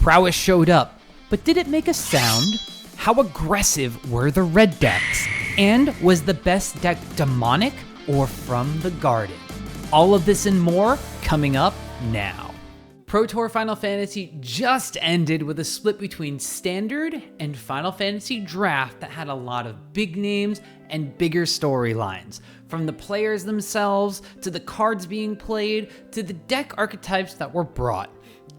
Prowess showed up, but did it make a sound? How aggressive were the red decks? And was the best deck demonic or from the garden? All of this and more coming up now. Pro Tour Final Fantasy just ended with a split between Standard and Final Fantasy Draft that had a lot of big names and bigger storylines. From the players themselves, to the cards being played, to the deck archetypes that were brought.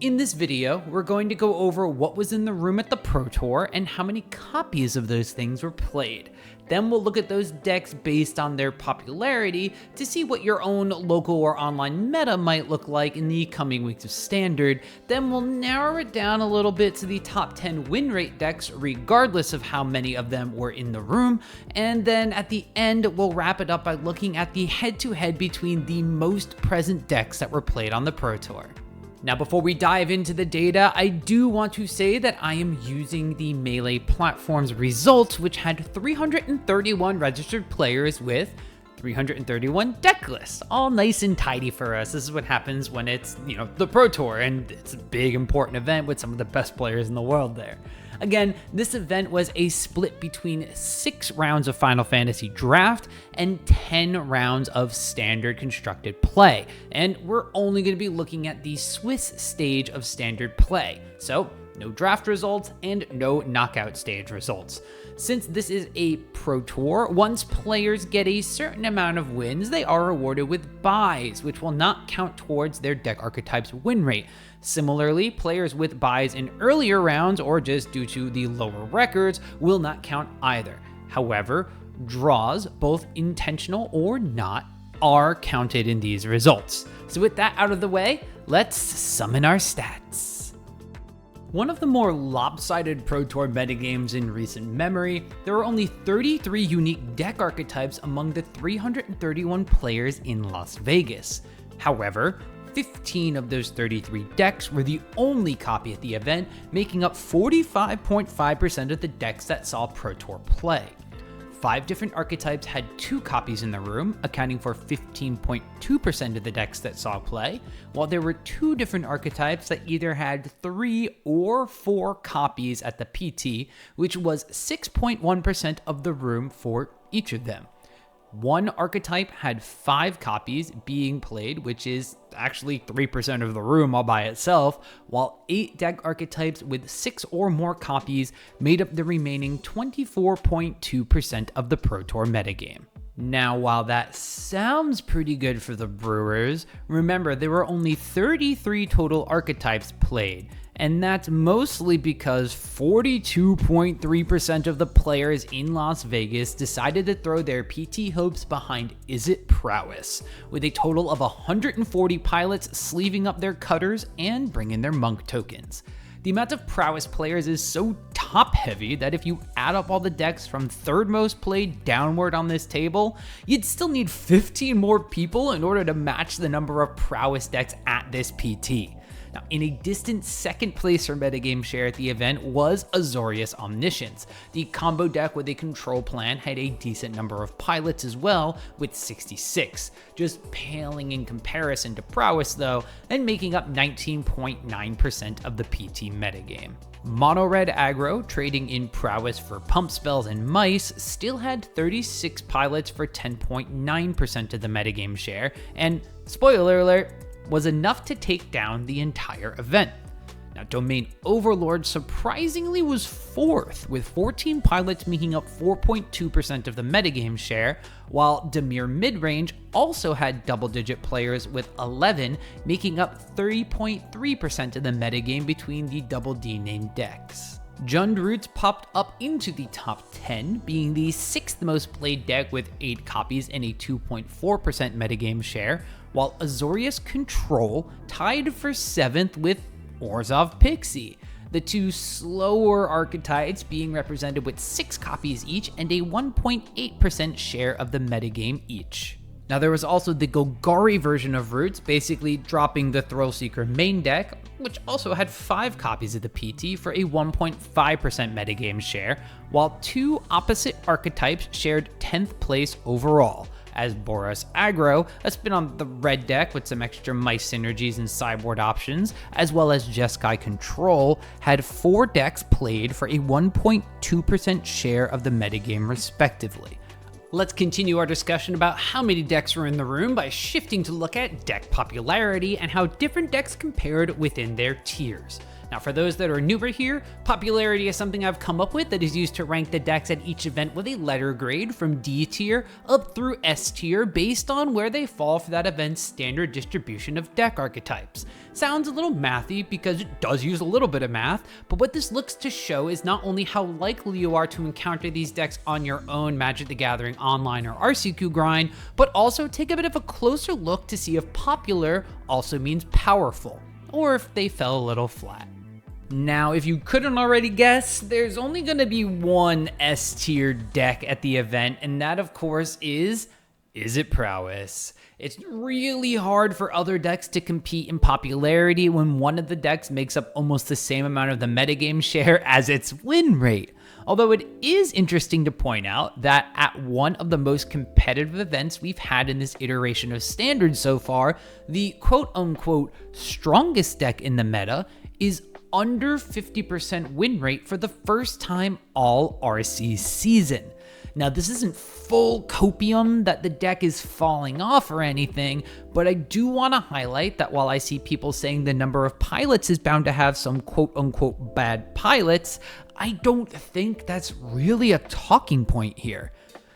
In this video, we're going to go over what was in the room at the Pro Tour and how many copies of those things were played. Then we'll look at those decks based on their popularity to see what your own local or online meta might look like in the coming weeks of Standard. Then we'll narrow it down a little bit to the top 10 win rate decks regardless of how many of them were in the room. And then at the end, we'll wrap it up by looking at the head-to-head between the most present decks that were played on the Pro Tour. Now, before we dive into the data, I do want to say that I am using the Melee platform's results, which had 331 registered players with 331 deck lists, all nice and tidy for us. This is what happens when it's, the Pro Tour, and it's a big, important event with some of the best players in the world there. Again, this event was a split between 6 rounds of Final Fantasy Draft and 10 rounds of Standard constructed play, and we're only going to be looking at the Swiss stage of Standard play, so no draft results and no knockout stage results. Since this is a Pro Tour, once players get a certain amount of wins, they are rewarded with buys, which will not count towards their deck archetype's win rate. Similarly, players with buys in earlier rounds or just due to the lower records will not count either. However, draws, both intentional or not, are counted in these results. So with that out of the way, let's summon our stats. One of the more lopsided Pro Tour metagames in recent memory, there were only 33 unique deck archetypes among the 331 players in Las Vegas. However, 15 of those 33 decks were the only copy at the event, making up 45.5% of the decks that saw Pro Tour play. 5 different archetypes had 2 copies in the room, accounting for 15.2% of the decks that saw play, while there were 2 different archetypes that either had 3 or 4 copies at the PT, which was 6.1% of the room for each of them. 1 archetype had 5 copies being played, which is actually 3% of the room all by itself, while 8 deck archetypes with 6 or more copies made up the remaining 24.2% of the Pro Tour metagame. Now, while that sounds pretty good for the Brewers, remember there were only 33 total archetypes played, and that's mostly because 42.3% of the players in Las Vegas decided to throw their PT hopes behind Izzet Prowess, with a total of 140 pilots sleeving up their cutters and bringing their monk tokens. The amount of Prowess players is so top-heavy that if you add up all the decks from third most played downward on this table, you'd still need 15 more people in order to match the number of Prowess decks at this PT. Now, in a distant second place for metagame share at the event was Azorius Omniscience. The combo deck with a control plan had a decent number of pilots as well, with 66, just paling in comparison to Prowess though, and making up 19.9% of the PT metagame. Mono-red aggro, trading in Prowess for pump spells and mice, still had 36 pilots for 10.9% of the metagame share, and spoiler alert, was enough to take down the entire event. Now, Domain Overlord surprisingly was 4th, with 14 pilots making up 4.2% of the metagame share, while Dimir Midrange also had double-digit players with 11, making up 3.3% of the metagame between the Double D named decks. Jund Roots popped up into the top 10, being the 6th most played deck with 8 copies and a 2.4% metagame share, while Azorius Control tied for 7th with Orzhov Pixie, the 2 slower archetypes being represented with 6 copies each and a 1.8% share of the metagame each. Now, there was also the Golgari version of Roots, basically dropping the Thrillseeker main deck, which also had 5 copies of the PT for a 1.5% metagame share, while 2 opposite archetypes shared 10th place overall, as Boros Aggro, a spin on the red deck with some extra mice synergies and sideboard options, as well as Jeskai Control, had 4 decks played for a 1.2% share of the metagame respectively. Let's continue our discussion about how many decks were in the room by shifting to look at deck popularity and how different decks compared within their tiers. Now, for those that are newer here, popularity is something I've come up with that is used to rank the decks at each event with a letter grade from D tier up through S tier based on where they fall for that event's standard distribution of deck archetypes. Sounds a little mathy because it does use a little bit of math, but what this looks to show is not only how likely you are to encounter these decks on your own Magic the Gathering online or RCQ grind, but also take a bit of a closer look to see if popular also means powerful, or if they fell a little flat. Now, if you couldn't already guess, there's only going to be one S-tier deck at the event, and that, of course, is Izzet Prowess. It's really hard for other decks to compete in popularity when one of the decks makes up almost the same amount of the metagame share as its win rate. Although it is interesting to point out that at one of the most competitive events we've had in this iteration of Standard so far, the quote-unquote strongest deck in the meta is under 50% win rate for the first time all RC season. Now, this isn't full copium that the deck is falling off or anything, but I do want to highlight that while I see people saying the number of pilots is bound to have some quote-unquote bad pilots, I don't think that's really a talking point here.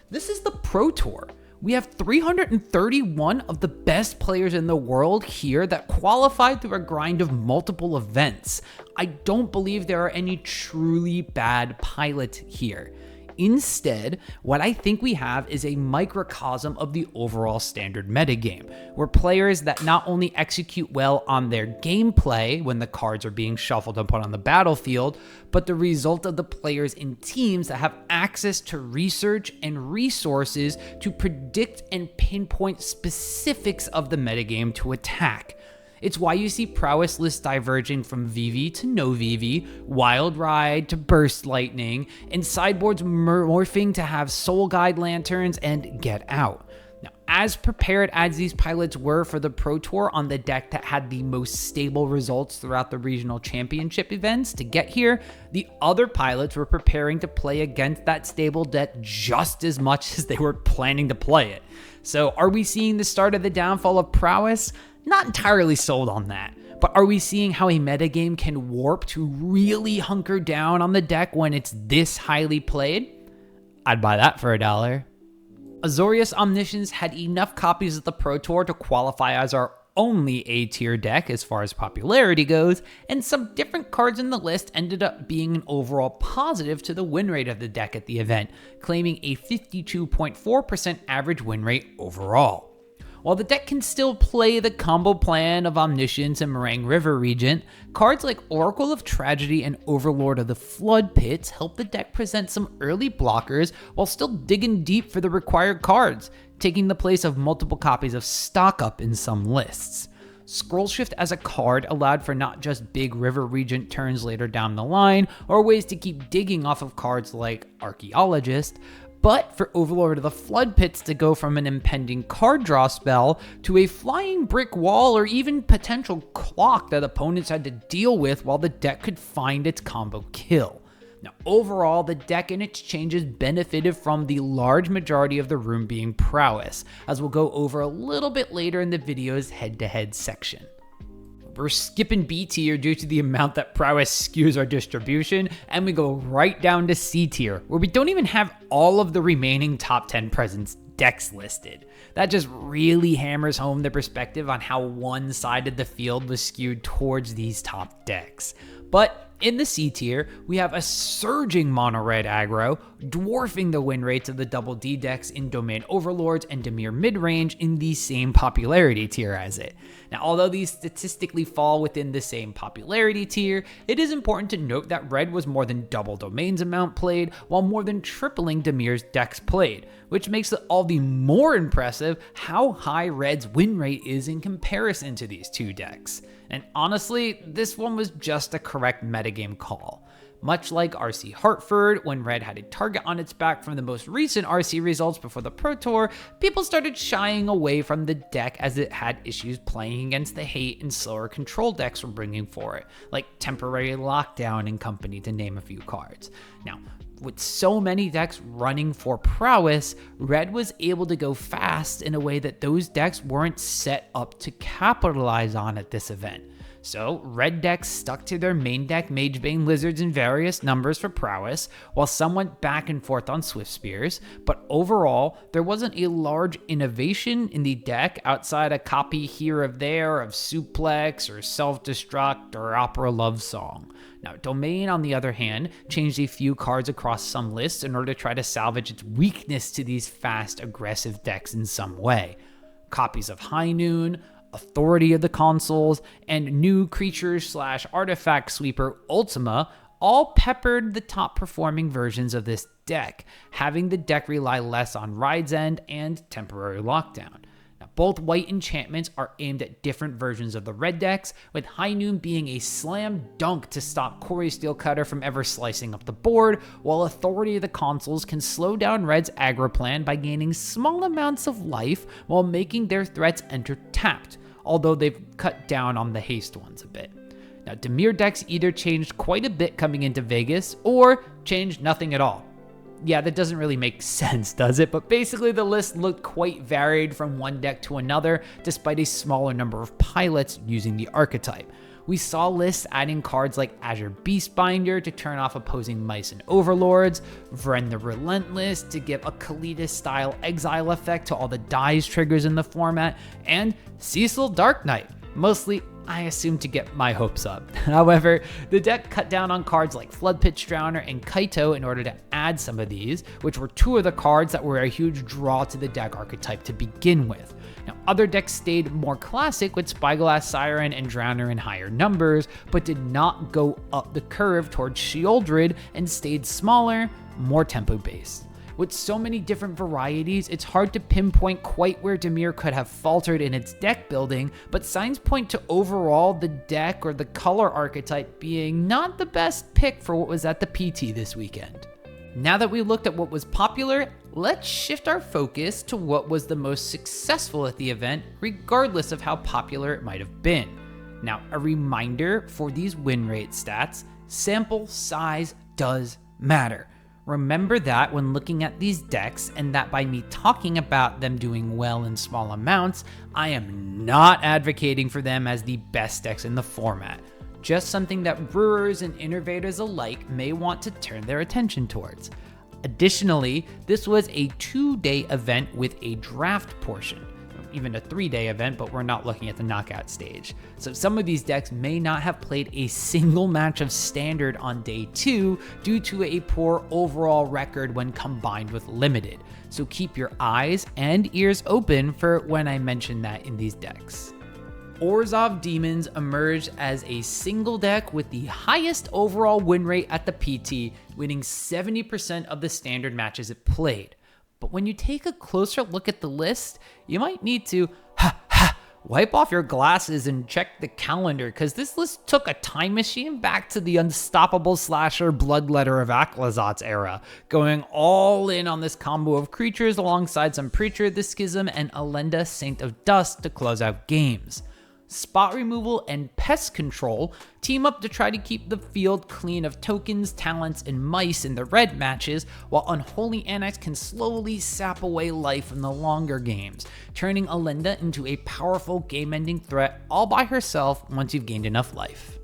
This is the Pro Tour. We have 331 of the best players in the world here that qualified through a grind of multiple events. I don't believe there are any truly bad pilots here. Instead, what I think we have is a microcosm of the overall Standard metagame, where players that not only execute well on their gameplay when the cards are being shuffled and put on the battlefield, but the result of the players in teams that have access to research and resources to predict and pinpoint specifics of the metagame to attack. It's why you see Prowess lists diverging from Vivi to no Vivi, Wild Ride to Burst Lightning, and sideboards morphing to have Soul Guide Lanterns and Get Out. Now, as prepared as these pilots were for the Pro Tour on the deck that had the most stable results throughout the regional championship events to get here, the other pilots were preparing to play against that stable deck just as much as they were planning to play it. So are we seeing the start of the downfall of Prowess? Not entirely sold on that, but are we seeing how a metagame can warp to really hunker down on the deck when it's this highly played? I'd buy that for $1. Azorius Omniscience had enough copies of the Pro Tour to qualify as our only A-tier deck as far as popularity goes, and some different cards in the list ended up being an overall positive to the win rate of the deck at the event, claiming a 52.4% average win rate overall. While the deck can still play the combo plan of Omniscience and Meringue River Regent, cards like Oracle of Tragedy and Overlord of the Flood Pits help the deck present some early blockers while still digging deep for the required cards, taking the place of multiple copies of Stock Up in some lists. Scroll Shift as a card allowed for not just big River Regent turns later down the line, or ways to keep digging off of cards like Archaeologist, but for Overlord of the Flood Pits to go from an impending card draw spell to a flying brick wall or even potential clock that opponents had to deal with while the deck could find its combo kill. Now, overall, the deck and its changes benefited from the large majority of the room being Prowess, as we'll go over a little bit later in the video's head-to-head section. We're skipping B tier due to the amount that Prowess skews our distribution, and we go right down to C tier, where we don't even have all of the remaining top 10 presence decks listed. That just really hammers home the perspective on how one-sided the field was skewed towards these top decks. But in the C tier, we have a surging mono-red aggro, dwarfing the win rates of the double D decks in Domain Overlords and Dimir Midrange in the same popularity tier as it. Now, although these statistically fall within the same popularity tier, it is important to note that red was more than double Domain's amount played, while more than tripling Dimir's decks played, which makes it all the more impressive how high red's win rate is in comparison to these two decks. And honestly, this one was just a correct metagame call. Much like RC Hartford, when Red had a target on its back from the most recent RC results before the Pro Tour, people started shying away from the deck as it had issues playing against the hate and slower control decks were bringing for it, like Temporary Lockdown and company, to name a few cards. Now, with so many decks running for prowess, Red was able to go fast in a way that those decks weren't set up to capitalize on at this event. So, Red decks stuck to their main deck Magebane Lizards in various numbers for prowess, while some went back and forth on Swift Spears, but overall, there wasn't a large innovation in the deck outside a copy here or there of Suplex or Self-Destruct or Opera Love Song. Now, Domain, on the other hand, changed a few cards across some lists in order to try to salvage its weakness to these fast, aggressive decks in some way. Copies of High Noon, Authority of the Consuls, and new creature/artifact sweeper Ultima all peppered the top performing versions of this deck, having the deck rely less on Ride's End and Temporary Lockdown. Now, both white enchantments are aimed at different versions of the red decks, with High Noon being a slam dunk to stop Corey Steelcutter from ever slicing up the board, while Authority of the Consuls can slow down Red's aggro plan by gaining small amounts of life while making their threats enter tapped, although they've cut down on the haste ones a bit. Now, Dimir decks either changed quite a bit coming into Vegas, or changed nothing at all. Yeah, that doesn't really make sense, does it? But basically the list looked quite varied from one deck to another, despite a smaller number of pilots using the archetype. We saw lists adding cards like Azure Beastbinder to turn off opposing mice and overlords, Vren the Relentless to give a Kalidas-style exile effect to all the dies triggers in the format, and Cecil Dark Knight, mostly I assume to get my hopes up. However, the deck cut down on cards like Floodpitch Drowner and Kaito in order to add some of these, which were two of the cards that were a huge draw to the deck archetype to begin with. Now, other decks stayed more classic with Spyglass Siren and Drowner in higher numbers, but did not go up the curve towards Sheoldred and stayed smaller, more tempo-based. With so many different varieties, it's hard to pinpoint quite where Dimir could have faltered in its deck building, but signs point to overall the deck or the color archetype being not the best pick for what was at the PT this weekend. Now that we looked at what was popular, let's shift our focus to what was the most successful at the event, regardless of how popular it might have been. Now, a reminder for these win rate stats, sample size does matter. Remember that when looking at these decks, and that by me talking about them doing well in small amounts, I am not advocating for them as the best decks in the format. Just something that brewers and innovators alike may want to turn their attention towards. Additionally, this was a 2-day event with a draft portion. Even a 3-day event, but we're not looking at the knockout stage. So some of these decks may not have played a single match of Standard on day 2 due to a poor overall record when combined with Limited. So keep your eyes and ears open for when I mention that in these decks. Orzhov Demons emerged as a single deck with the highest overall win rate at the PT, winning 70% of the Standard matches it played. But when you take a closer look at the list, you might need to wipe off your glasses and check the calendar, because this list took a time machine back to the unstoppable slasher Bloodletter of Aklazot's era, going all in on this combo of creatures alongside some Preacher of the Schism and Elenda Saint of Dust to close out games. Spot removal and pest control team up to try to keep the field clean of tokens, talents, and mice in the red matches, while Unholy Annex can slowly sap away life in the longer games, turning Elenda into a powerful game-ending threat all by herself once you've gained enough life.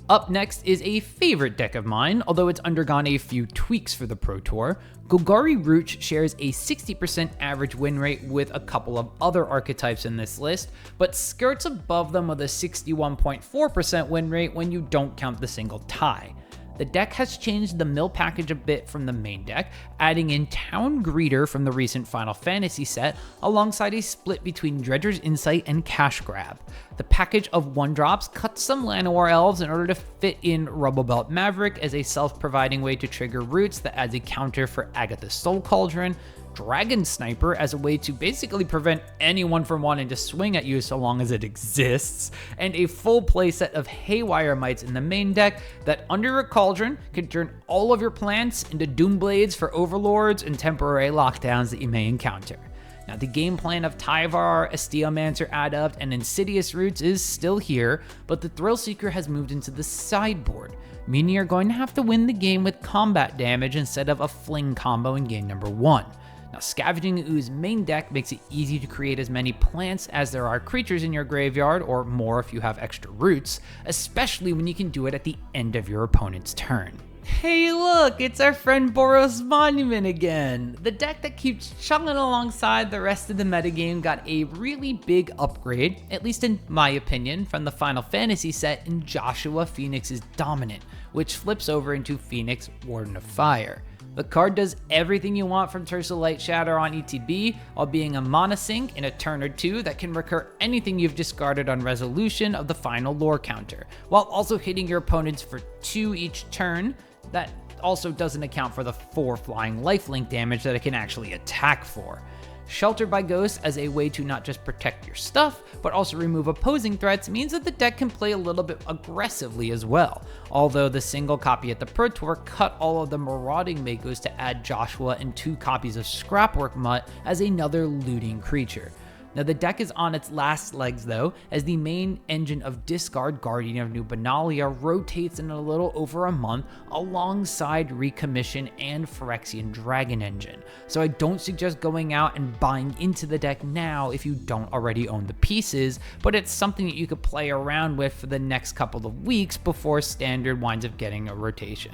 Up next is a favorite deck of mine, although it's undergone a few tweaks for the Pro Tour. Golgari Roots shares a 60% average win rate with a couple of other archetypes in this list, but skirts above them with a 61.4% win rate when you don't count the single tie. The deck has changed the mill package a bit from the main deck, adding in Town Greeter from the recent Final Fantasy set, alongside a split between Dredger's Insight and Cash Grab. The package of 1-drops cuts some Llanowar Elves in order to fit in Rubblebelt Maverick as a self-providing way to trigger roots that adds a counter for Agatha's Soul Cauldron, Dragon Sniper as a way to basically prevent anyone from wanting to swing at you so long as it exists, and a full playset of Haywire Mites in the main deck that under a Cauldron can turn all of your plants into Doomblades for Overlords and temporary lockdowns that you may encounter. Now, the game plan of Tyvar, Steelmancer Adept, and Insidious Roots is still here, but the Thrill Seeker has moved into the sideboard, meaning you're going to have to win the game with combat damage instead of a fling combo in game number 1. Now, Scavenging Ooze main deck makes it easy to create as many plants as there are creatures in your graveyard, or more if you have extra roots, especially when you can do it at the end of your opponent's turn. Hey look, it's our friend Boros Monument again! The deck that keeps chugging alongside the rest of the metagame got a really big upgrade, at least in my opinion, from the Final Fantasy set in Joshua Phoenix's Dominant, which flips over into Phoenix Warden of Fire. The card does everything you want from Tersa Light Shatter on ETB, while being a mana sink in a turn or two that can recur anything you've discarded on resolution of the final lore counter, while also hitting your opponents for 2 each turn. That also doesn't account for the 4 flying lifelink damage that it can actually attack for. Shelter by Ghosts as a way to not just protect your stuff, but also remove opposing threats means that the deck can play a little bit aggressively as well, although the single copy at the Pro Tour cut all of the Marauding Makos to add Joshua and 2 copies of Scrapwork Mutt as another looting creature. Now, the deck is on its last legs though, as the main engine of Discard Guardian of New Benalia rotates in a little over a month alongside Recommission and Phyrexian Dragon Engine. So I don't suggest going out and buying into the deck now if you don't already own the pieces, but it's something that you could play around with for the next couple of weeks before Standard winds up getting a rotation.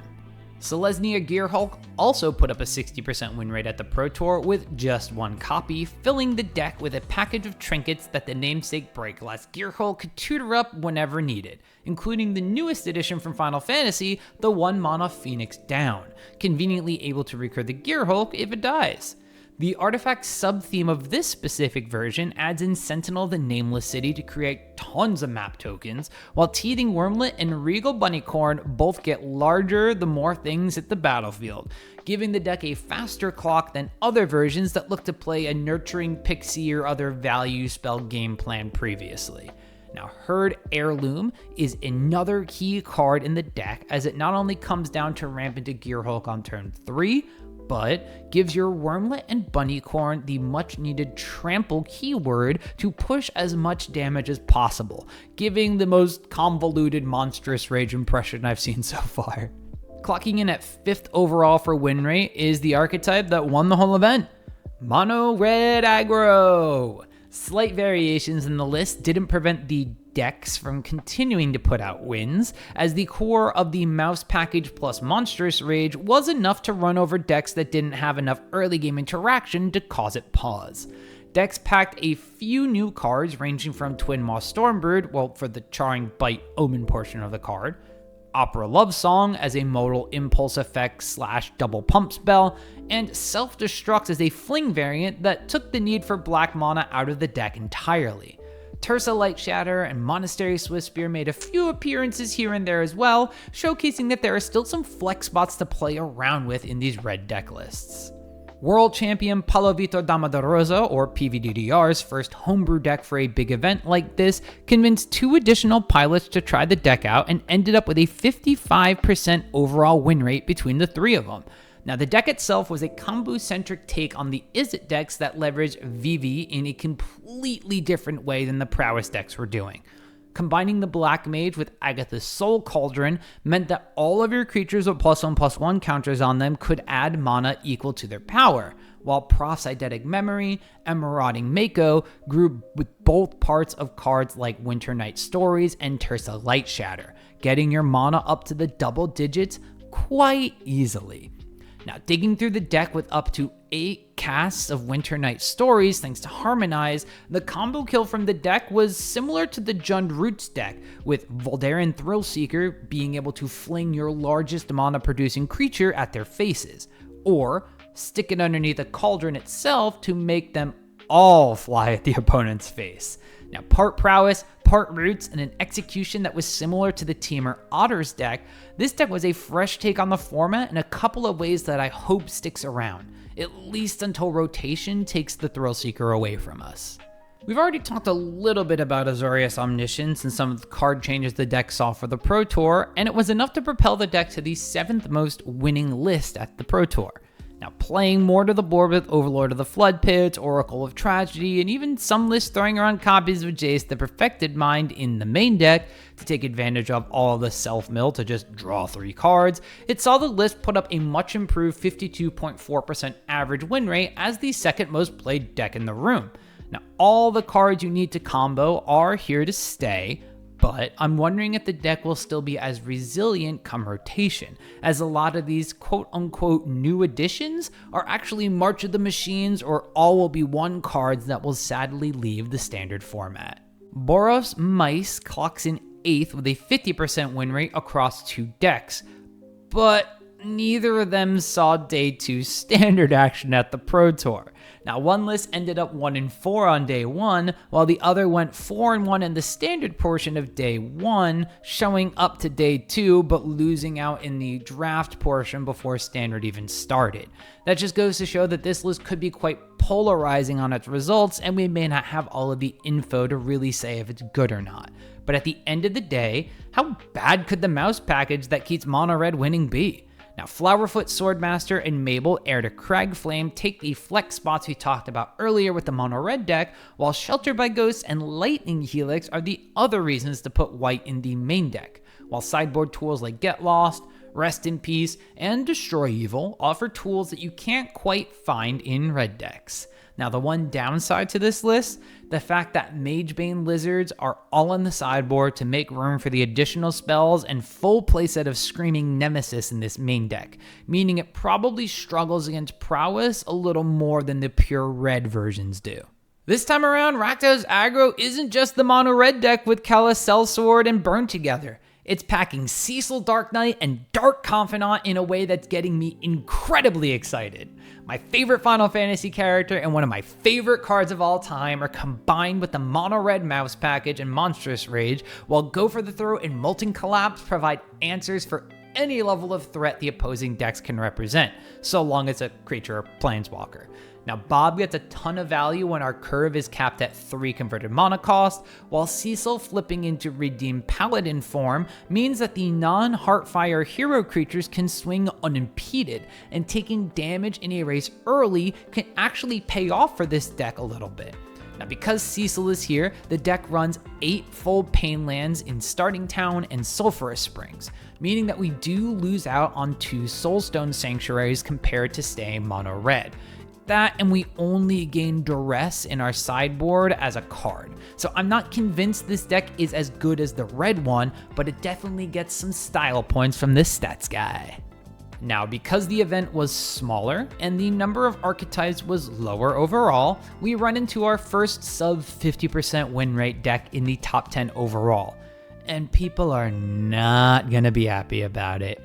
Selesnya Gearhulk also put up a 60% win rate at the Pro Tour with just 1 copy, filling the deck with a package of trinkets that the namesake Breakglass Gearhulk could tutor up whenever needed, including the newest addition from Final Fantasy, the 1-mana Phoenix Down, conveniently able to recur the Gearhulk if it dies. The artifact sub-theme of this specific version adds in Sentinel the Nameless City to create tons of map tokens, while Teething Wormlet and Regal Bunnycorn both get larger the more things hit the battlefield, giving the deck a faster clock than other versions that look to play a Nurturing Pixie or other value spell game plan previously. Now, Herd Heirloom is another key card in the deck, as it not only comes down to ramp into Gearhulk on turn 3, but gives your Wormlet and Bunnycorn the much needed trample keyword to push as much damage as possible, giving the most convoluted monstrous rage impression I've seen so far. Clocking in at 5th overall for win rate is the archetype that won the whole event, Mono Red Aggro. Slight variations in the list didn't prevent the decks from continuing to put out wins, as the core of the Mouse package plus Monstrous Rage was enough to run over decks that didn't have enough early game interaction to cause it pause. Decks packed a few new cards ranging from Twin Maw Stormbird, well, for the Charring Bite Omen portion of the card, Opera Love Song as a modal impulse effect / double pump spell, and Self-Destruct as a fling variant that took the need for black mana out of the deck entirely. Tersa Light Shatter and Monastery Swiftspear made a few appearances here and there as well, showcasing that there are still some flex spots to play around with in these red deck lists. World Champion Paulo Vitor Dama da Rosa, or PVDDR's first homebrew deck for a big event like this, convinced 2 additional pilots to try the deck out and ended up with a 55% overall win rate between the 3 of them. Now, the deck itself was a combo-centric take on the Izzet decks that leverage Vivi in a completely different way than the Prowess decks were doing. Combining the Black Mage with Agatha's Soul Cauldron meant that all of your creatures with +1/+1 counters on them could add mana equal to their power, while Proph's Eidetic Memory and Marauding Mako grew with both parts of cards like Winternight Stories and Tersa Light Shatter, getting your mana up to the double digits quite easily. Now, digging through the deck with up to 8 casts of Winternight Stories thanks to Harmonize, the combo kill from the deck was similar to the Jund Roots deck, with Voldaren Thrillseeker being able to fling your largest mana-producing creature at their faces, or stick it underneath a Cauldron itself to make them all fly at the opponent's face. Now, part Prowess, part Roots, and an execution that was similar to the Teamer Otters deck, this deck was a fresh take on the format in a couple of ways that I hope sticks around. at least until rotation takes the Thrill Seeker away from us. We've already talked a little bit about Azorius Omniscience and some of the card changes the deck saw for the Pro Tour, and it was enough to propel the deck to the 7th most winning list at the Pro Tour. Now, playing more to the board with Overlord of the Flood Pits, Oracle of Tragedy, and even some lists throwing around copies of Jace the Perfected Mind in the main deck to take advantage of all the self-mill to just draw 3 cards, it saw the list put up a much improved 52.4% average win rate as the 2nd most played deck in the room. Now, all the cards you need to combo are here to stay, but I'm wondering if the deck will still be as resilient come rotation, as a lot of these quote-unquote new additions are actually March of the Machines, or all will be 1 cards that will sadly leave the standard format. Boros Mice clocks in 8th with a 50% win rate across 2 decks, but neither of them saw Day 2 standard action at the Pro Tour. Now, one list ended up 1-4 on Day 1, while the other went 4-1 in the standard portion of Day 1, showing up to Day 2, but losing out in the draft portion before standard even started. That just goes to show that this list could be quite polarizing on its results, and we may not have all of the info to really say if it's good or not. But at the end of the day, how bad could the mouse package that keeps mono red winning be? Now, Flowerfoot Swordmaster and Mabel, Heir to Cragflame, take the flex spots we talked about earlier with the mono red deck, while Shelter by Ghosts and Lightning Helix are the other reasons to put white in the main deck, while sideboard tools like Get Lost, Rest in Peace, and Destroy Evil offer tools that you can't quite find in red decks. Now, the one downside to this list, the fact that Magebane Lizards are all on the sideboard to make room for the additional spells and full playset of Screaming Nemesis in this main deck, meaning it probably struggles against Prowess a little more than the pure red versions do. This time around, Rakdos Aggro isn't just the mono red deck with Kala Sellsword and Burn together. It's packing Cecil Dark Knight and Dark Confidant in a way that's getting me incredibly excited. My favorite Final Fantasy character and one of my favorite cards of all time are combined with the mono red mouse package and Monstrous Rage, while Go for the Throw and Molten Collapse provide answers for any level of threat the opposing decks can represent, so long as a creature or planeswalker. Now, Bob gets a ton of value when our curve is capped at 3 converted mana cost, while Cecil flipping into Redeemed Paladin form means that the non-Heartfire hero creatures can swing unimpeded, and taking damage in a race early can actually pay off for this deck a little bit. Now, because Cecil is here, the deck runs 8 full Pain lands in Starting Town and Sulphurous Springs, meaning that we do lose out on 2 Soulstone Sanctuaries compared to staying mono red. That, and we only gain Duress in our sideboard as a card. So I'm not convinced this deck is as good as the red one, but it definitely gets some style points from this stats guy. Now, because the event was smaller and the number of archetypes was lower overall, we run into our first sub 50% win rate deck in the top 10 overall. And people are not gonna be happy about it.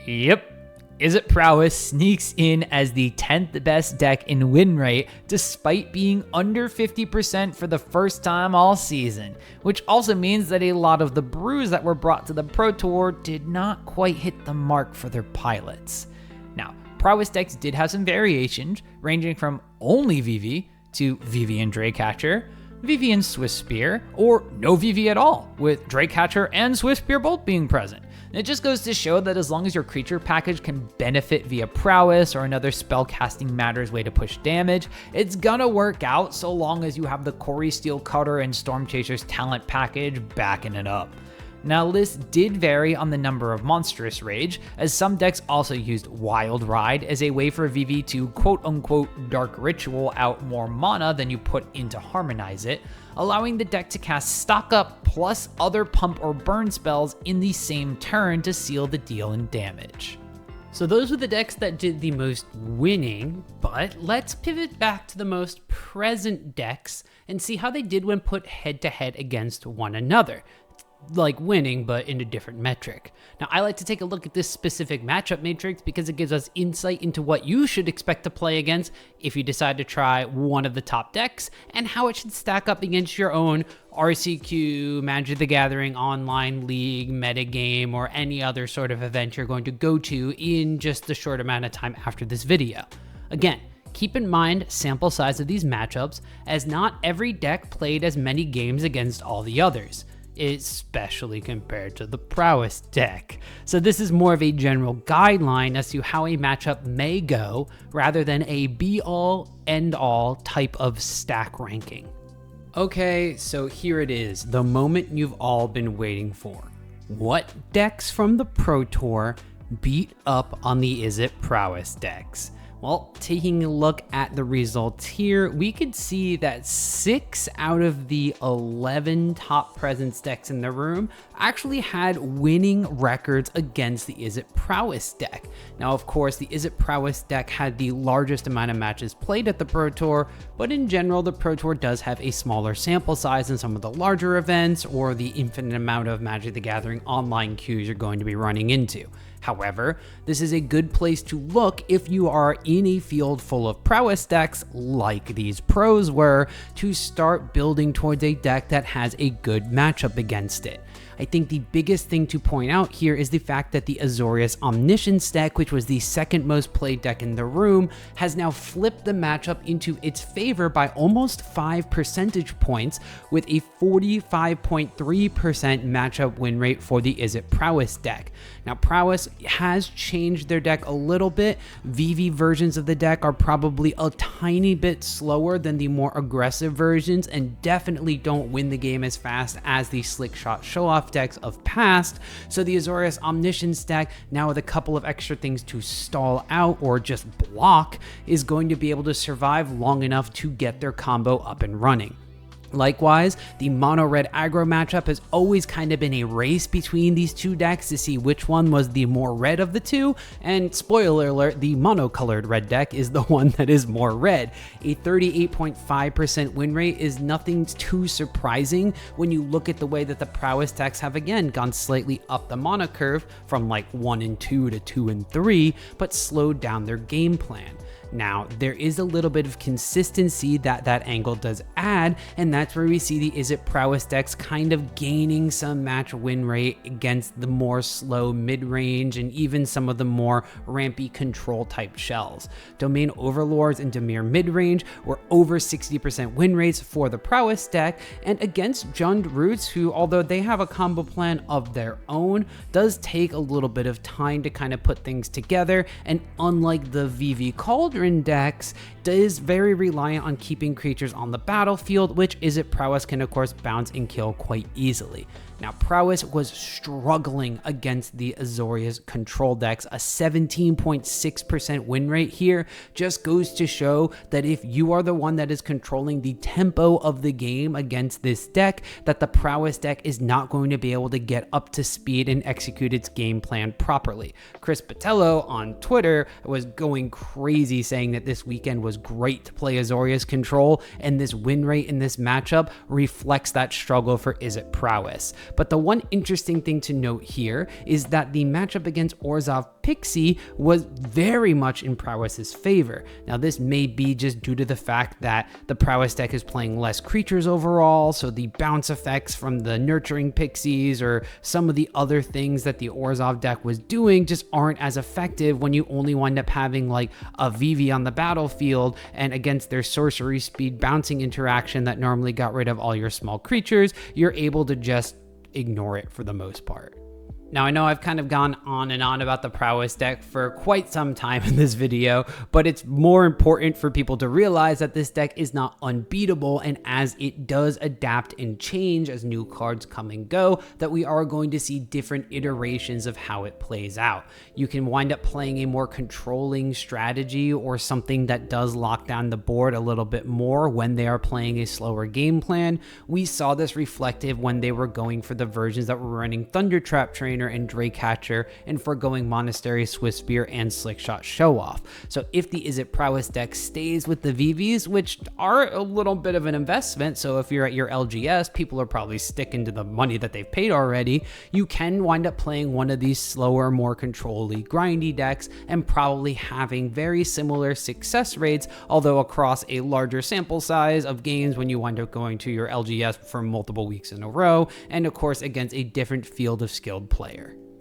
Yep. Izzet Prowess sneaks in as the 10th best deck in win rate despite being under 50% for the first time all season, which also means that a lot of the brews that were brought to the Pro Tour did not quite hit the mark for their pilots. Now, Prowess decks did have some variations, ranging from only Vivi to Vivi and Draycatcher, Vivi and Swiftspear, or no Vivi at all, with Draycatcher and Swiftspear both being present. It just goes to show that as long as your creature package can benefit via Prowess or another spellcasting matters way to push damage, it's gonna work out so long as you have the Corey Steelcutter and Stormchaser's talent package backing it up. Now, lists did vary on the number of Monstrous Rage, as some decks also used Wild Ride as a way for Vivi to quote-unquote Dark Ritual out more mana than you put in to harmonize it, allowing the deck to cast Stock Up plus other pump or burn spells in the same turn to seal the deal in damage. So those were the decks that did the most winning, but let's pivot back to the most present decks and see how they did when put head to head against one another. Like winning, but in a different metric. Now, I like to take a look at this specific matchup matrix because it gives us insight into what you should expect to play against if you decide to try one of the top decks, and how it should stack up against your own RCQ, Magic the Gathering online league, metagame, or any other sort of event you're going to go to in just a short amount of time after this video. Again, keep in mind sample size of these matchups, as not every deck played as many games against all the others, especially compared to the Prowess deck. So this is more of a general guideline as to how a matchup may go, rather than a be-all, end-all type of stack ranking. Okay, so here it is, the moment you've all been waiting for. What decks from the Pro Tour beat up on the Izzet Prowess decks? Well, taking a look at the results here, we could see that 6 out of the 11 top presence decks in the room actually had winning records against the Izzet Prowess deck. Now, of course, the Izzet Prowess deck had the largest amount of matches played at the Pro Tour, but in general, the Pro Tour does have a smaller sample size than some of the larger events or the infinite amount of Magic the Gathering online queues you're going to be running into. However, this is a good place to look if you are in a field full of prowess decks like these pros were, to start building towards a deck that has a good matchup against it. I think the biggest thing to point out here is the fact that the Azorius Omniscience deck, which was the second most played deck in the room, has now flipped the matchup into its favor by almost 5 percentage points, with a 45.3% matchup win rate for the Izzet Prowess deck. Now, Prowess has changed their deck a little bit. Vivi versions of the deck are probably a tiny bit slower than the more aggressive versions, and definitely don't win the game as fast as the Slick Shot Show-Off decks of past. So the Azorius Omniscience deck, now with a couple of extra things to stall out or just block, is going to be able to survive long enough to get their combo up and running. Likewise, the mono-red aggro matchup has always kind of been a race between these two decks to see which one was the more red of the two, and spoiler alert, the mono-colored red deck is the one that is more red. A 38.5% win rate is nothing too surprising when you look at the way that the prowess decks have again gone slightly up the mono curve from like 1 and 2 to 2 and 3, but slowed down their game plan. Now, there is a little bit of consistency that angle does add, and that's where we see the Izzet Prowess decks kind of gaining some match win rate against the more slow mid-range and even some of the more rampy control type shells. Domain Overlords and Dimir mid-range were over 60% win rates for the Prowess deck, and against Jund Roots, who, although they have a combo plan of their own, does take a little bit of time to kind of put things together, and unlike the Vivi Cauldron decks, is very reliant on keeping creatures on the battlefield, which Izzet Prowess can of course bounce and kill quite easily. Now, Prowess was struggling against the Azorius control decks. A 17.6% win rate here just goes to show that if you are the one that is controlling the tempo of the game against this deck, that the Prowess deck is not going to be able to get up to speed and execute its game plan properly. Chris Botello on Twitter was going crazy saying that this weekend was great to play Azorius control, and this win rate in this matchup reflects that struggle for Izzet Prowess. But the one interesting thing to note here is that the matchup against Orzhov Pixie was very much in Prowess's favor. Now, this may be just due to the fact that the Prowess deck is playing less creatures overall, so the bounce effects from the nurturing Pixies or some of the other things that the Orzhov deck was doing just aren't as effective when you only wind up having like a Vivi on the battlefield, and against their sorcery speed bouncing interaction that normally got rid of all your small creatures, you're able to just ignore it for the most part. Now, I know I've kind of gone on and on about the Prowess deck for quite some time in this video, but it's more important for people to realize that this deck is not unbeatable, and as it does adapt and change as new cards come and go, that we are going to see different iterations of how it plays out. You can wind up playing a more controlling strategy or something that does lock down the board a little bit more when they are playing a slower game plan. We saw this reflective when they were going for the versions that were running Thundertrap Trainer and Draycatcher and foregoing Monastery Swiftspear and Slickshot Show-Off. So if the Izzet Prowess deck stays with the VVs, which are a little bit of an investment, so if you're at your LGS, people are probably sticking to the money that they've paid already, you can wind up playing one of these slower, more control-y, grindy decks and probably having very similar success rates, although across a larger sample size of games when you wind up going to your LGS for multiple weeks in a row, and of course against a different field of skilled player.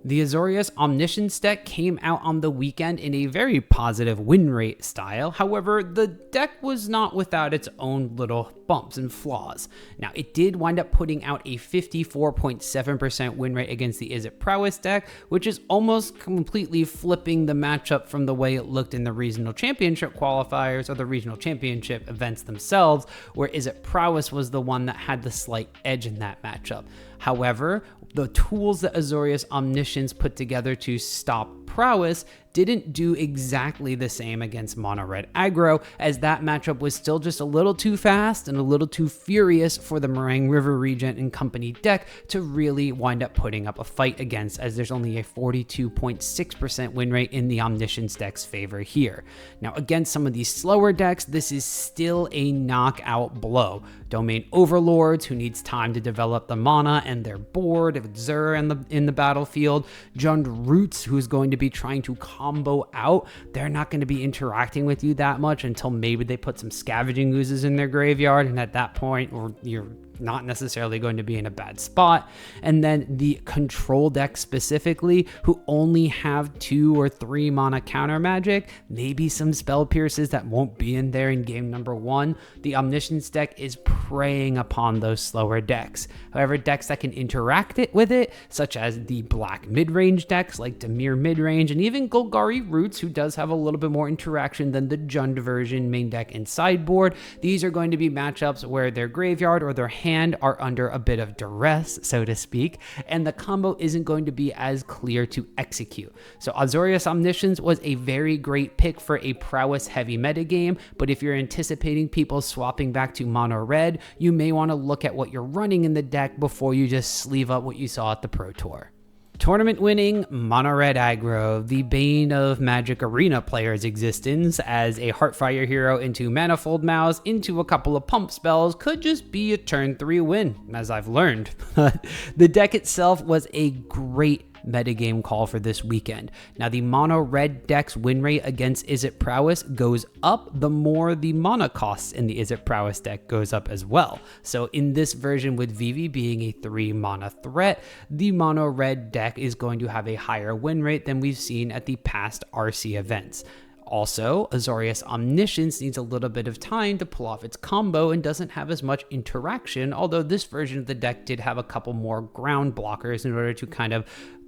The Azorius Omniscience deck came out on the weekend in a very positive win rate style. However, the deck was not without its own little bumps and flaws. Now, it did wind up putting out a 54.7% win rate against the Izzet Prowess deck, which is almost completely flipping the matchup from the way it looked in the regional championship qualifiers or the regional championship events themselves, where Izzet Prowess was the one that had the slight edge in that matchup. However, the tools that Azorius Omniscience put together to stop Prowess didn't do exactly the same against mono red aggro, as that matchup was still just a little too fast and a little too furious for the Meringue River Regent and company deck to really wind up putting up a fight against, as there's only a 42.6% win rate in the Omniscience deck's favor here. Now, against some of these slower decks, this is still a knockout blow. Domain Overlords, who needs time to develop the mana and their board, Zur in the battlefield, Jund Roots, who's going to be trying to combo out, they're not going to be interacting with you that much until maybe they put some Scavenging Oozes in their graveyard, and at that point, or you're not necessarily going to be in a bad spot. And then the control deck specifically, who only have 2 or 3 mana counter magic, maybe some spell pierces that won't be in there in game number 1. The Omniscience deck is preying upon those slower decks. However, decks that can interact with it, such as the black mid-range decks like Dimir mid-range, and even Golgari Roots, who does have a little bit more interaction than the Jund version main deck and sideboard, these are going to be matchups where their graveyard or their hand are under a bit of duress, so to speak, and the combo isn't going to be as clear to execute. So Azorius Omniscience was a very great pick for a prowess heavy metagame, but if you're anticipating people swapping back to mono red, you may want to look at what you're running in the deck before you just sleeve up what you saw at the Pro Tour. Tournament winning mono red aggro, the bane of Magic Arena players' existence, as a Heartfire hero into Manifold Mouse into a couple of pump spells could just be a turn 3 win, as I've learned. The deck itself was a great metagame call for this weekend. Now, the mono red deck's win rate against Izzet Prowess goes up the more the mana costs in the Izzet Prowess deck goes up as well. So in this version, with Vivi being a 3 mana threat, the mono red deck is going to have a higher win rate than we've seen at the past RC events. Also, Azorius Omniscience needs a little bit of time to pull off its combo and doesn't have as much interaction, although this version of the deck did have a couple more ground blockers in order to kind of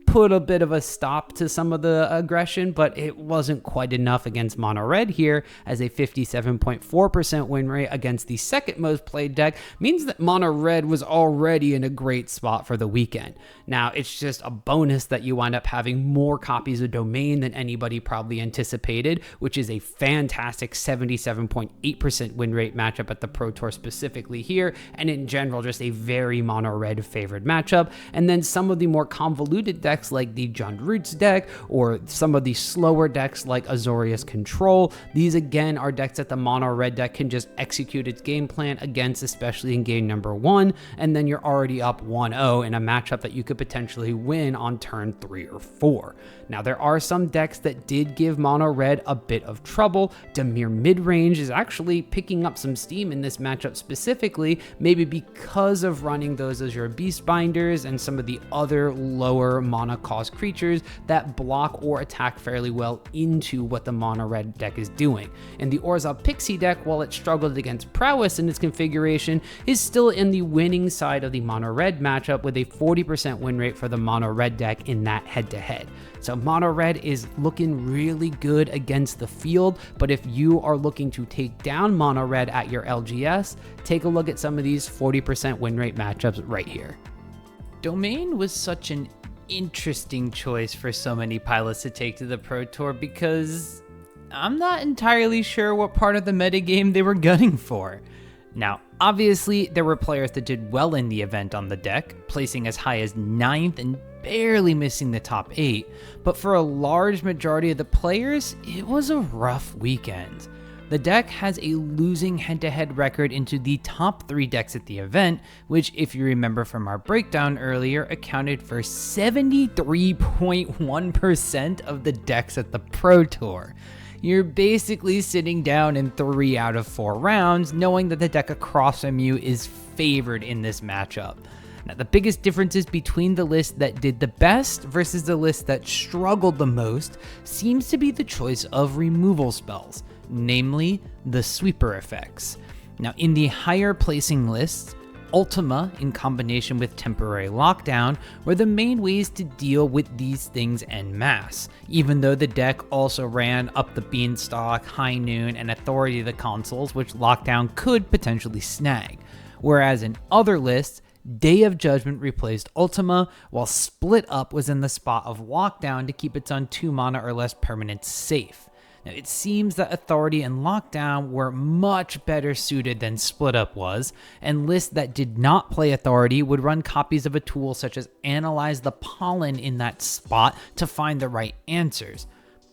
put a bit of a stop to some of the aggression, but it wasn't quite enough against mono red here, as a 57.4% win rate against the second most played deck means that mono red was already in a great spot for the weekend. Now, it's just a bonus that you wind up having more copies of Domain than anybody probably anticipated, which is a fantastic 77.8% win rate matchup at the Pro Tour specifically here, and in general, just a very mono red favored matchup. And then some of the more convoluted decks like the Jund Roots deck, or some of the slower decks like Azorius Control. These again are decks that the mono red deck can just execute its game plan against, especially in game number 1, and then you're already up 1-0 in a matchup that you could potentially win on turn 3 or 4. Now, there are some decks that did give mono red a bit of trouble. Dimir midrange is actually picking up some steam in this matchup specifically, maybe because of running those as your Beast Binders and some of the other lower mana cost creatures that block or attack fairly well into what the mono red deck is doing. And the Orzhov Pixie deck, while it struggled against Prowess in its configuration, is still in the winning side of the mono red matchup with a 40% win rate for the mono red deck in that head-to-head. So mono red is looking really good against the field, but if you are looking to take down mono red at your LGS, take a look at some of these 40% win rate matchups right here. Domain was such an interesting choice for so many pilots to take to the Pro Tour, because I'm not entirely sure what part of the metagame they were gunning for. Now, obviously, there were players that did well in the event on the deck, placing as high as 9th and barely missing the top 8, but for a large majority of the players, it was a rough weekend. The deck has a losing head-to-head record into the top 3 decks at the event, which, if you remember from our breakdown earlier, accounted for 73.1% of the decks at the Pro Tour. You're basically sitting down in 3 out of 4 rounds, knowing that the deck across from you is favored in this matchup. Now, the biggest differences between the list that did the best versus the list that struggled the most seems to be the choice of removal spells, namely the sweeper effects. Now, in the higher placing lists, Ultima in combination with Temporary Lockdown were the main ways to deal with these things en masse, even though the deck also ran Up the Beanstalk, High Noon, and Authority of the Consuls, which Lockdown could potentially snag. Whereas in other lists, Day of Judgment replaced Ultima, while Split Up was in the spot of Lockdown to keep its on 2 mana or less permanents safe. Now, it seems that Authority and Lockdown were much better suited than Split Up was, and lists that did not play Authority would run copies of a tool such as Analyze the Pollen in that spot to find the right answers.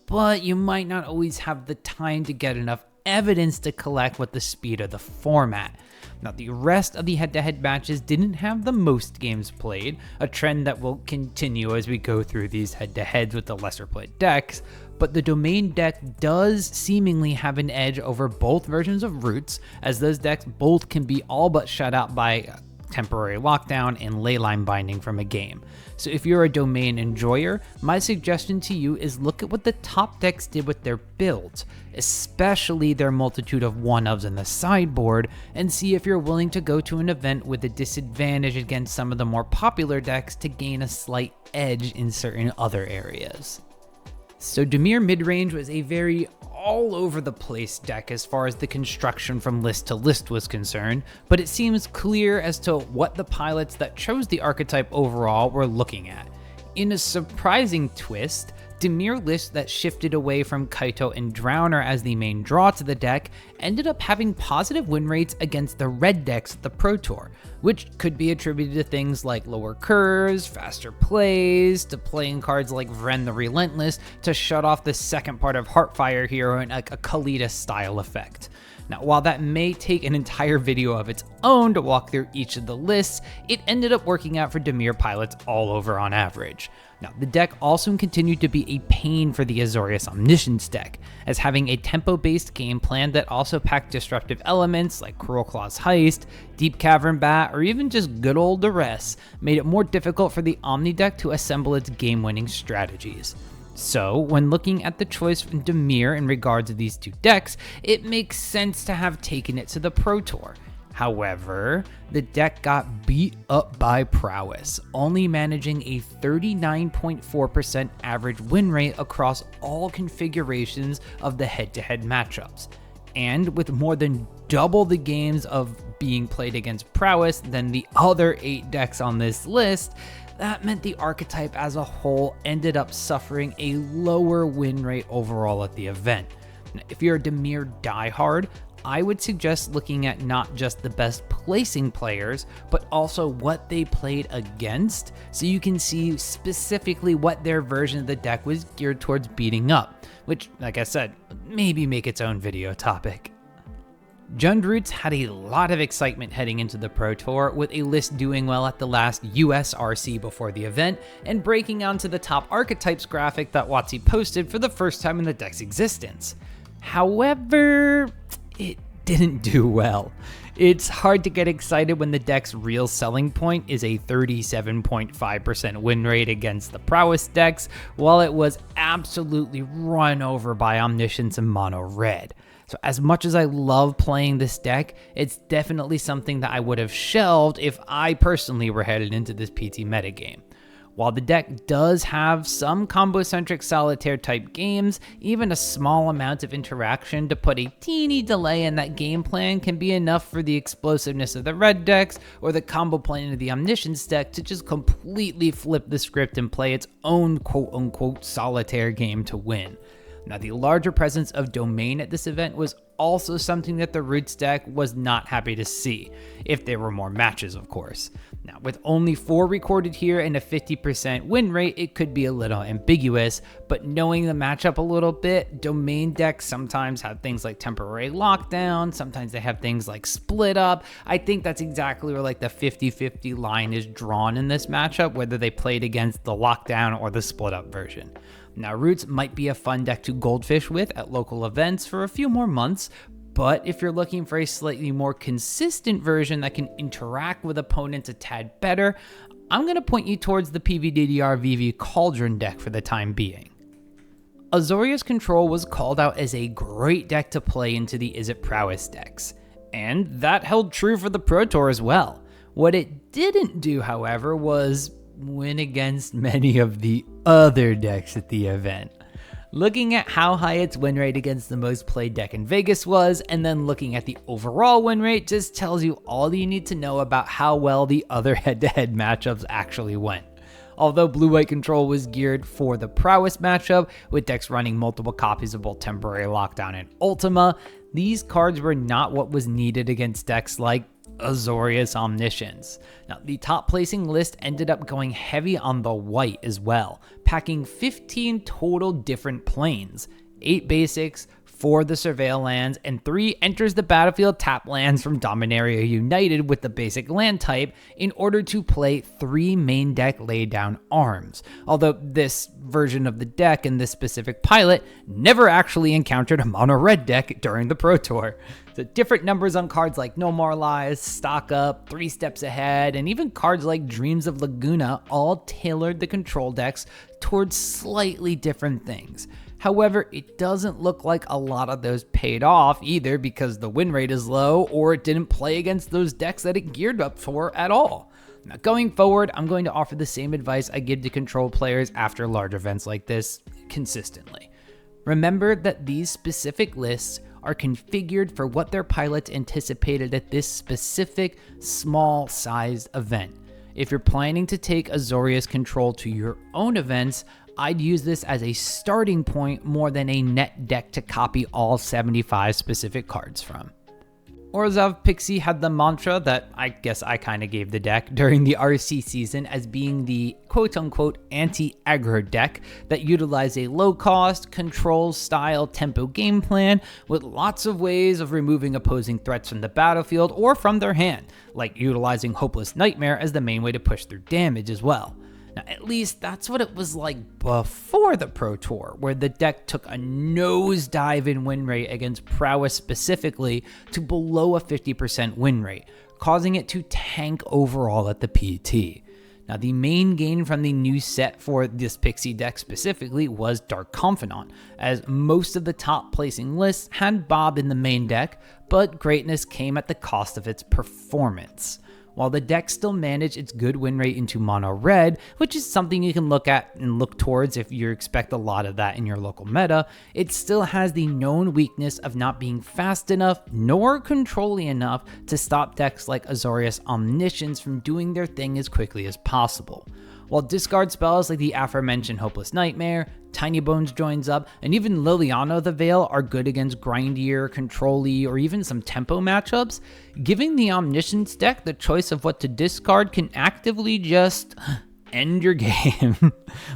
But you might not always have the time to get enough evidence to collect with the speed of the format. Now, the rest of the head-to-head matches didn't have the most games played, a trend that will continue as we go through these head-to-heads with the lesser played decks, but the Domain deck does seemingly have an edge over both versions of Roots, as those decks both can be all but shut out by Temporary Lockdown and Leyline Binding from a game. So if you're a Domain enjoyer, my suggestion to you is look at what the top decks did with their builds, especially their multitude of 1-ofs in the sideboard, and see if you're willing to go to an event with a disadvantage against some of the more popular decks to gain a slight edge in certain other areas. So Dimir Midrange was a very all over the place deck as far as the construction from list to list was concerned, but it seems clear as to what the pilots that chose the archetype overall were looking at. In a surprising twist, Dimir lists that shifted away from Kaito and Drowner as the main draw to the deck ended up having positive win rates against the red decks at the Pro Tour, which could be attributed to things like lower curves, faster plays, to playing cards like Vren the Relentless to shut off the second part of Heartfire Hero in a Kalita style effect. Now, while that may take an entire video of its own to walk through each of the lists, it ended up working out for Dimir pilots all over on average. Now, the deck also continued to be a pain for the Azorius Omniscience deck, as having a tempo-based game plan that also packed disruptive elements like Cruel Claw's Heist, Deep Cavern Bat, or even just good old Duress made it more difficult for the Omni deck to assemble its game-winning strategies. So, when looking at the choice from Dimir in regards to these two decks, it makes sense to have taken it to the Pro Tour. However, the deck got beat up by Prowess, only managing a 39.4% average win rate across all configurations of the head-to-head matchups. And with more than double the games of being played against Prowess than the other 8 decks on this list, that meant the archetype as a whole ended up suffering a lower win rate overall at the event. Now, if you're a Dimir diehard, I would suggest looking at not just the best placing players, but also what they played against, so you can see specifically what their version of the deck was geared towards beating up, which, like I said, maybe make its own video topic. Jund Roots had a lot of excitement heading into the Pro Tour, with a list doing well at the last US RC before the event, and breaking onto the top archetypes graphic that WotC posted for the first time in the deck's existence. However, it didn't do well. It's hard to get excited when the deck's real selling point is a 37.5% win rate against the Prowess decks, while it was absolutely run over by Omniscience and Mono Red. So as much as I love playing this deck, it's definitely something that I would have shelved if I personally were headed into this PT metagame. While the deck does have some combo-centric solitaire type games, even a small amount of interaction to put a teeny delay in that game plan can be enough for the explosiveness of the red decks or the combo plan of the Omniscience deck to just completely flip the script and play its own quote-unquote solitaire game to win. Now, the larger presence of Domain at this event was also something that the Roots deck was not happy to see, if there were more matches, of course. Now, with only 4 recorded here and a 50% win rate, it could be a little ambiguous, but knowing the matchup a little bit, Domain decks sometimes have things like Temporary Lockdown, sometimes they have things like Split Up. I think that's exactly where like the 50-50 line is drawn in this matchup, whether they played against the Lockdown or the Split Up version. Now, Roots might be a fun deck to goldfish with at local events for a few more months, But if you're looking for a slightly more consistent version that can interact with opponents a tad better, I'm going to point you towards the PvDDR Vivi Cauldron deck for the time being. Azorius Control was called out as a great deck to play into the Izzet Prowess decks, and that held true for the Pro Tour as well. What it didn't do, however, was win against many of the other decks at the event. Looking at how high its win rate against the most played deck in Vegas was, and then looking at the overall win rate just tells you all you need to know about how well the other head-to-head matchups actually went. Although Blue-White Control was geared for the Prowess matchup, with decks running multiple copies of both Temporary Lockdown and Ultima, these cards were not what was needed against decks like Azorius Omniscience. Now, the top placing list ended up going heavy on the white as well, packing 15 total different planes, 8 basics, 4 the Surveil lands, and 3 enters the battlefield tap lands from Dominaria United with the basic land type in order to play 3 main deck laydown arms. Although this version of the deck and this specific pilot never actually encountered a mono red deck during the Pro Tour. The different numbers on cards like No More Lies, Stock Up, 3 Steps Ahead, and even cards like Dreams of Laguna all tailored the control decks towards slightly different things. However, it doesn't look like a lot of those paid off either because the win rate is low or it didn't play against those decks that it geared up for at all. Now, going forward, I'm going to offer the same advice I give to control players after large events like this consistently. Remember that these specific lists are configured for what their pilots anticipated at this specific small-sized event. If you're planning to take Azorius Control to your own events, I'd use this as a starting point more than a net deck to copy all 75 specific cards from. Orzhov Pixie had the mantra that I guess I kind of gave the deck during the RC season as being the quote-unquote anti-aggro deck that utilized a low-cost, control-style tempo game plan with lots of ways of removing opposing threats from the battlefield or from their hand, like utilizing Hopeless Nightmare as the main way to push through damage as well. Now, at least that's what it was like before the Pro Tour, where the deck took a nosedive in win rate against Prowess specifically to below a 50% win rate, causing it to tank overall at the PT. Now, the main gain from the new set for this Pixie deck specifically was Dark Confidant, as most of the top placing lists had Bob in the main deck, but greatness came at the cost of its performance. While the deck still managed its good win rate into mono red, which is something you can look at and look towards if you expect a lot of that in your local meta, it still has the known weakness of not being fast enough nor controlling enough to stop decks like Azorius Omniscience from doing their thing as quickly as possible. While discard spells like the aforementioned Hopeless Nightmare, Tiny Bones joins up, and even Liliana the Veil are good against grindier, control-y, or even some tempo matchups, giving the Omniscience deck the choice of what to discard can actively just end your game.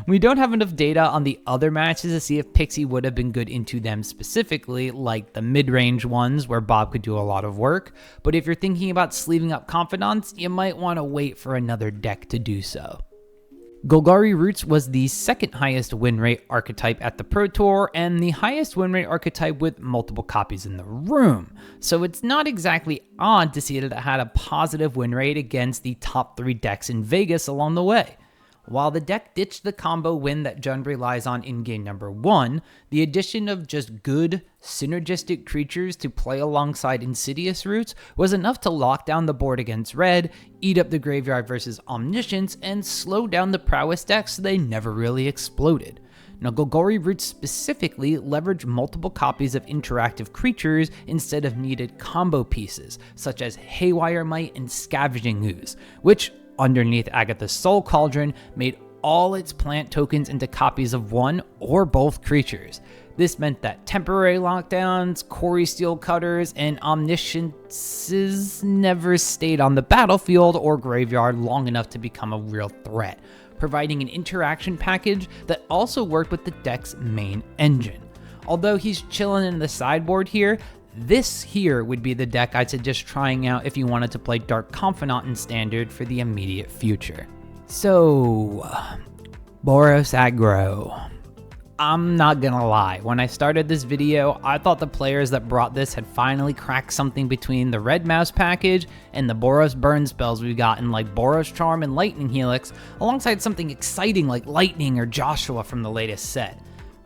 We don't have enough data on the other matches to see if Pixie would have been good into them specifically, like the mid-range ones where Bob could do a lot of work, but if you're thinking about sleeving up Confidants, you might want to wait for another deck to do so. Golgari Roots was the second highest win rate archetype at the Pro Tour and the highest win rate archetype with multiple copies in the room, so it's not exactly odd to see that it had a positive win rate against the top 3 decks in Vegas along the way. While the deck ditched the combo win that Jund relies on in game number 1, the addition of just good, synergistic creatures to play alongside Insidious Roots was enough to lock down the board against red, eat up the graveyard versus Omniscience, and slow down the Prowess decks so they never really exploded. Now, Golgari Roots specifically leveraged multiple copies of interactive creatures instead of needed combo pieces, such as Haywire Might and Scavenging Ooze, which underneath Agatha's Soul Cauldron made all its plant tokens into copies of one or both creatures. This meant that temporary lockdowns, Quarry Steel Cutters, and Omnisciences never stayed on the battlefield or graveyard long enough to become a real threat, providing an interaction package that also worked with the deck's main engine. Although he's chilling in the sideboard here, this here would be the deck I'd suggest trying out if you wanted to play Dark Confidant in Standard for the immediate future. So, Boros Aggro. I'm not gonna lie, when I started this video, I thought the players that brought this had finally cracked something between the Red Mouse package and the Boros burn spells we've gotten like Boros Charm and Lightning Helix, alongside something exciting like Lightning or Joshua from the latest set.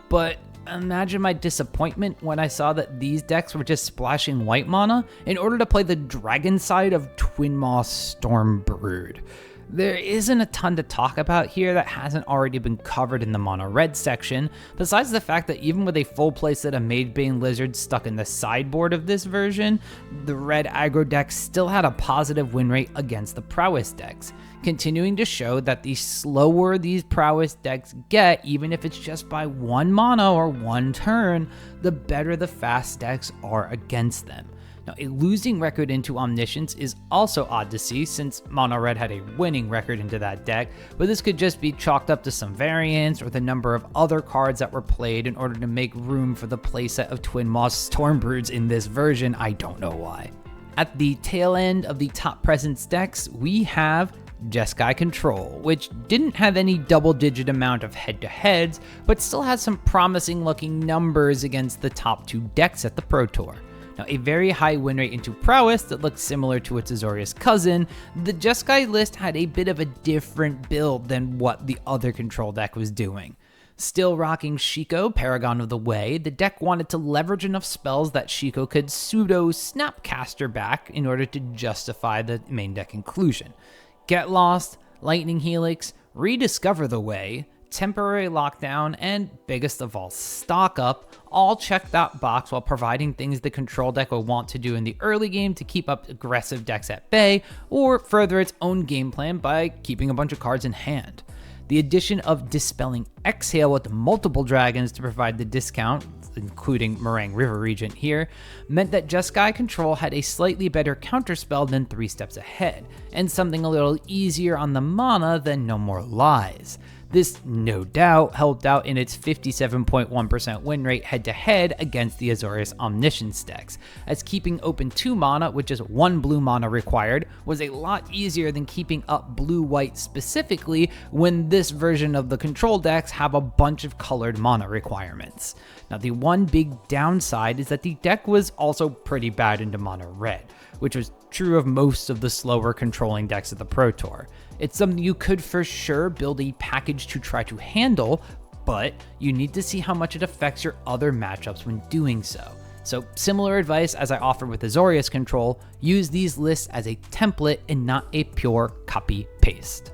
But imagine my disappointment when I saw that these decks were just splashing white mana in order to play the dragon side of Twin Moss Stormbrood. There isn't a ton to talk about here that hasn't already been covered in the mono red section, besides the fact that even with a full playset of Magebane Lizard stuck in the sideboard of this version, the red aggro deck still had a positive win rate against the Prowess decks, continuing to show that the slower these Prowess decks get, even if it's just by 1 mana or 1 turn, the better the fast decks are against them. Now, a losing record into Omniscience is also odd to see, since Mono Red had a winning record into that deck, but this could just be chalked up to some variance or the number of other cards that were played in order to make room for the playset of Twin Moss Stormbroods in this version. I don't know why. At the tail end of the top presence decks, we have Jeskai Control, which didn't have any double-digit amount of head-to-heads, but still has some promising looking numbers against the top 2 decks at the Pro Tour. Now, a very high win rate into Prowess that looks similar to its Azorius cousin, the Jeskai list had a bit of a different build than what the other control deck was doing. Still rocking Shiko, Paragon of the Way, the deck wanted to leverage enough spells that Shiko could pseudo Snapcaster back in order to justify the main deck inclusion. Get Lost, Lightning Helix, Rediscover the Way, Temporary Lockdown, and biggest of all, Stock Up, all check that box while providing things the control deck will want to do in the early game to keep up aggressive decks at bay, or further its own game plan by keeping a bunch of cards in hand. The addition of Dispelling Exhale with multiple dragons to provide the discount, including Meringue River Regent here, meant that Jeskai Control had a slightly better counterspell than 3 steps ahead, and something a little easier on the mana than No More Lies. This, no doubt, helped out in its 57.1% win rate head-to-head against the Azorius Omniscience decks, as keeping open 2 mana with just 1 blue mana required was a lot easier than keeping up blue-white specifically when this version of the control decks have a bunch of colored mana requirements. Now, the one big downside is that the deck was also pretty bad into mono red, which was true of most of the slower controlling decks of the Pro Tour. It's something you could for sure build a package to try to handle, but you need to see how much it affects your other matchups when doing so. So similar advice as I offered with Azorius Control, use these lists as a template and not a pure copy-paste.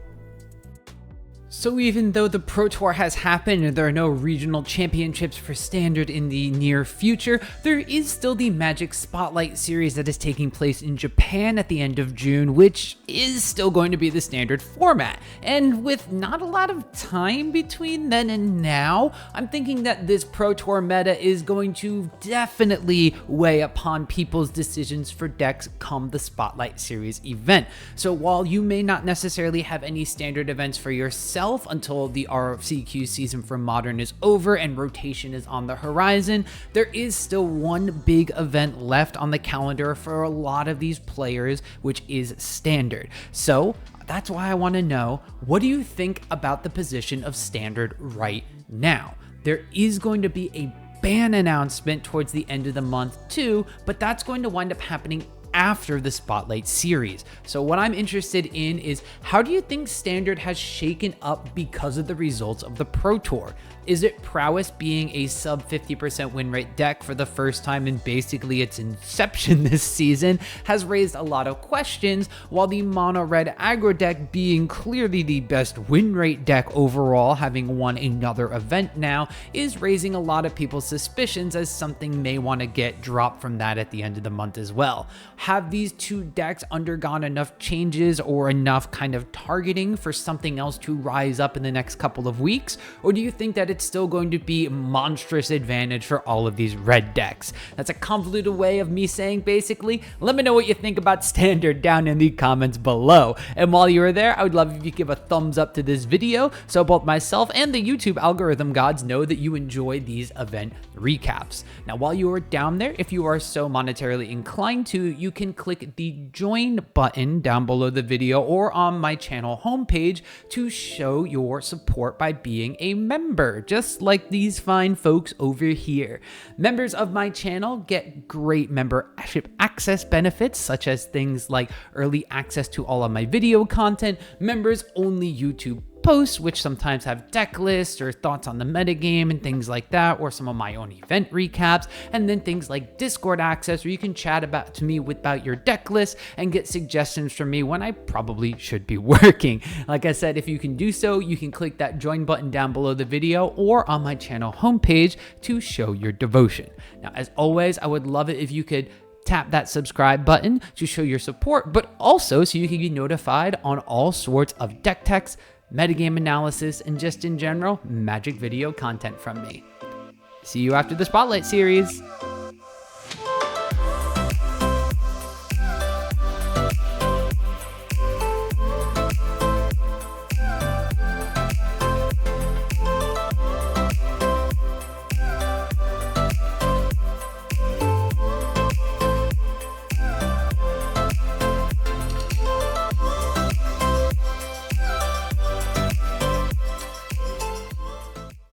So even though the Pro Tour has happened and there are no regional championships for Standard in the near future, there is still the Magic Spotlight series that is taking place in Japan at the end of June, which is still going to be the Standard format. And with not a lot of time between then and now, I'm thinking that this Pro Tour meta is going to definitely weigh upon people's decisions for decks come the Spotlight series event. So while you may not necessarily have any Standard events for yourself until the RCQ season for Modern is over and rotation is on the horizon, there is still one big event left on the calendar for a lot of these players, which is Standard. So that's why I want to know, what do you think about the position of Standard right now? There is going to be a ban announcement towards the end of the month too, but that's going to wind up happening after the Spotlight series. So what I'm interested in is, how do you think Standard has shaken up because of the results of the Pro Tour? Is it Prowess being a sub 50% win rate deck for the first time in basically its inception this season has raised a lot of questions, while the mono red aggro deck being clearly the best win rate deck overall, having won another event now, is raising a lot of people's suspicions as something may want to get dropped from that at the end of the month as well. Have these two decks undergone enough changes or enough kind of targeting for something else to rise up in the next couple of weeks? Or do you think that it's still going to be a monstrous advantage for all of these red decks? That's a convoluted way of me saying basically, let me know what you think about Standard down in the comments below. And while you are there, I would love if you give a thumbs up to this video so both myself and the YouTube algorithm gods know that you enjoy these event recaps. Now, while you are down there, if you are so monetarily inclined to, you you can click the join button down below the video or on my channel homepage to show your support by being a member, just like these fine folks over here. Members of my channel get great membership access benefits, such as things like early access to all of my video content, members only YouTube posts, which sometimes have deck lists or thoughts on the metagame and things like that, or some of my own event recaps, and then things like Discord access, where you can chat to me about your deck list and get suggestions from me when I probably should be working. Like I said, if you can do so, you can click that join button down below the video or on my channel homepage to show your devotion. Now, as always, I would love it if you could tap that subscribe button to show your support, but also so you can be notified on all sorts of deck techs, metagame analysis, and just in general, Magic video content from me. See you after the Spotlight series.